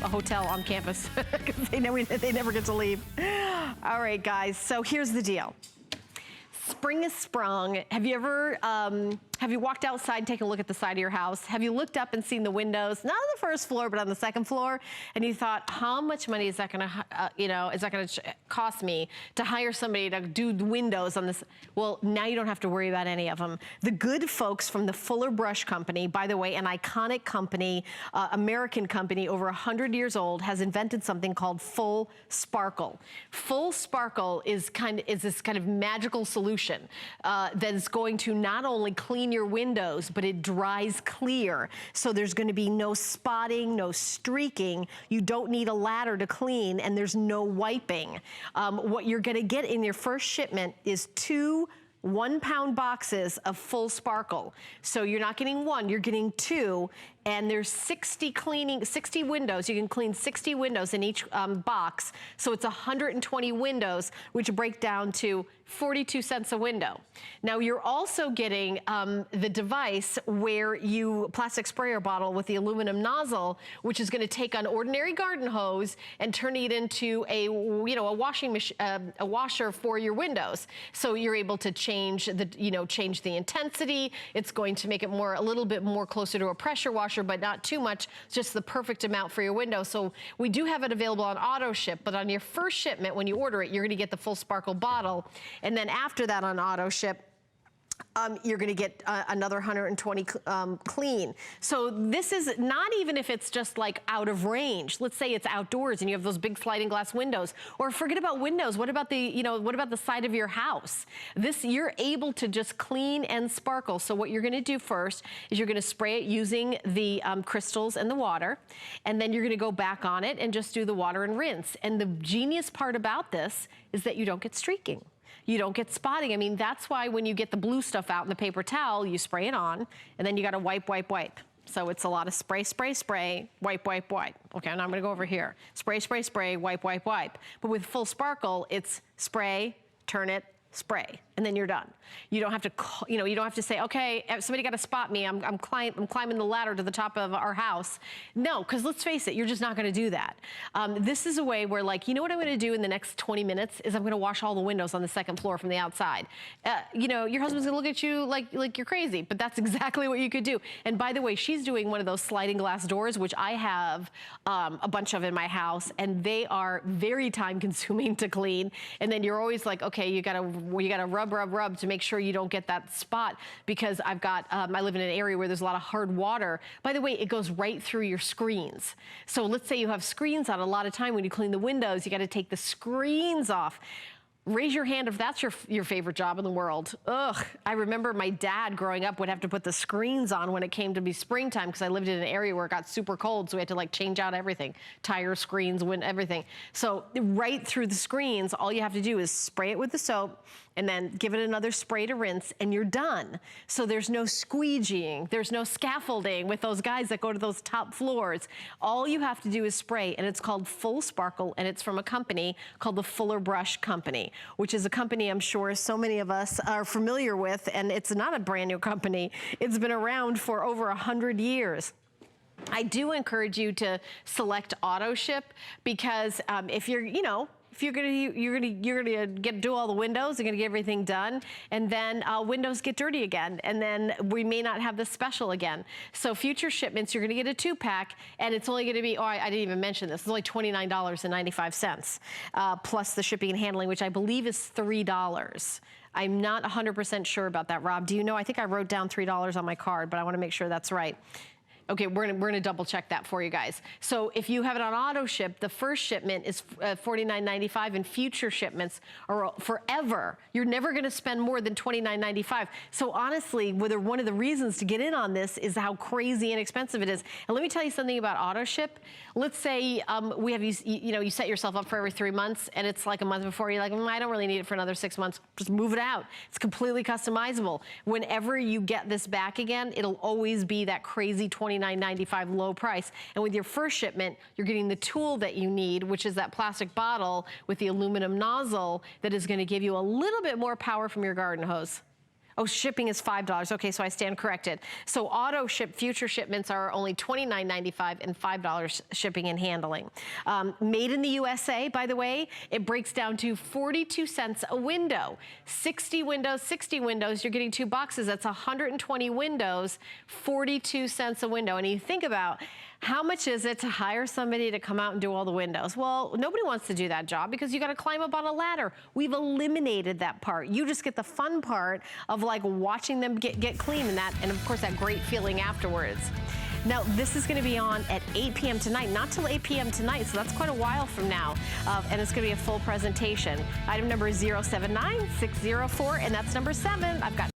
a hotel on campus because they never get to leave. All right, guys, so here's the deal. Spring is sprung. Have you ever, have you walked outside, taken a look at the side of your house? Have you looked up and seen the windows, not on the first floor, but on the second floor? And you thought, how much money is that gonna, is that gonna cost me to hire somebody to do the windows on this? Well, now you don't have to worry about any of them. The good folks from the Fuller Brush Company, by the way, an iconic company, American company, over 100 years old, has invented something called Full Sparkle. Full Sparkle is this kind of magical solution that is going to not only clean your windows, but it dries clear. So there's going to be no spotting, no streaking. You don't need a ladder to clean, and there's no wiping. What you're going to get in your first shipment is 2 1-pound boxes of Full Sparkle. So you're not getting 1, you're getting 2. And there's 60 windows. You can clean 60 windows in each box. So it's 120 windows, which break down to 42 cents a window. Now you're also getting the device where plastic sprayer bottle with the aluminum nozzle, which is gonna take an ordinary garden hose and turning it into a washing machine, a washer for your windows. So you're able to change the intensity. It's going to make it a little bit more closer to a pressure washer, but not too much, just the perfect amount for your window. So we do have it available on auto ship, but on your first shipment, when you order it, you're gonna get the Full Sparkle bottle. And then after that on auto ship, you're gonna get another 120 clean. So this is not even if it's just like out of range. Let's say it's outdoors and you have those big sliding glass windows, or forget about windows. What about the side of your house? You're able to just clean and sparkle. So what you're gonna do first is you're gonna spray it using the crystals and the water, and then you're gonna go back on it and just do the water and rinse. And the genius part about this is that you don't get streaking. You don't get spotting. I mean, that's why when you get the blue stuff out in the paper towel, you spray it on, and then you gotta wipe, wipe, wipe. So it's a lot of spray, spray, spray, wipe, wipe, wipe. Okay, now I'm gonna go over here. Spray, spray, spray, wipe, wipe, wipe. But with Full Sparkle, it's spray, turn it, spray, and then you're done. You don't have to, you don't have to say, okay, somebody got to spot me. I'm climbing the ladder to the top of our house. No, because let's face it, you're just not going to do that. This is a way where, like, you know what I'm going to do in the next 20 minutes is I'm going to wash all the windows on the second floor from the outside. Your husband's going to look at you like you're crazy, but that's exactly what you could do. And by the way, she's doing one of those sliding glass doors, which I have a bunch of in my house, and they are very time consuming to clean. And then you're always like, okay, you gotta rub to make sure you don't get that spot, because I live in an area where there's a lot of hard water. By the way, it goes right through your screens. So let's say you have screens on. A lot of time when you clean the windows, you got to take the screens off. Raise your hand if that's your favorite job in the world. Ugh, I remember my dad growing up would have to put the screens on when it came to be springtime, because I lived in an area where it got super cold, so we had to like change out everything. Tire, screens, wind, everything. So right through the screens, all you have to do is spray it with the soap, and then give it another spray to rinse, and you're done. So there's no squeegeeing, there's no scaffolding with those guys that go to those top floors. All you have to do is spray, and it's called Full Sparkle, and it's from a company called the Fuller Brush Company, which is a company I'm sure so many of us are familiar with, and it's not a brand new company. It's been around for over 100 years. I do encourage you to select auto ship, because if you're gonna do all the windows, you're gonna get everything done, and then windows get dirty again, and then we may not have this special again. So future shipments, you're gonna get a 2-pack, and it's only gonna be, I didn't even mention this, it's only $29.95, plus the shipping and handling, which I believe is $3. I'm not 100% sure about that, Rob. Do you know? I think I wrote down $3 on my card, but I wanna make sure that's right. Okay, we're gonna double check that for you guys. So if you have it on auto ship, the first shipment is $49.95, and future shipments are forever. You're never gonna spend more than $29.95. So honestly, one of the reasons to get in on this is how crazy inexpensive it is. And let me tell you something about auto ship. Let's say you set yourself up for every 3 months, and it's like a month before, you're like, I don't really need it for another 6 months. Just move it out. It's completely customizable. Whenever you get this back again, it'll always be that crazy $29.95 low price. And with your first shipment, you're getting the tool that you need, which is that plastic bottle with the aluminum nozzle that is gonna give you a little bit more power from your garden hose. Oh, shipping is $5. Okay, so I stand corrected. So auto ship future shipments are only $29.95 and $5 shipping and handling. Made in the USA, by the way, it breaks down to 42 cents a window. 60 windows, you're getting 2 boxes. That's 120 windows, 42 cents a window. And you think about, how much is it to hire somebody to come out and do all the windows? Well, nobody wants to do that job because you got to climb up on a ladder. We've eliminated that part. You just get the fun part of like watching them get clean and of course that great feeling afterwards. Now, this is going to be on at 8 p.m. tonight, not till 8 p.m. tonight, so that's quite a while from now, and it's going to be a full presentation. Item number is 079604, and that's number 7. I've got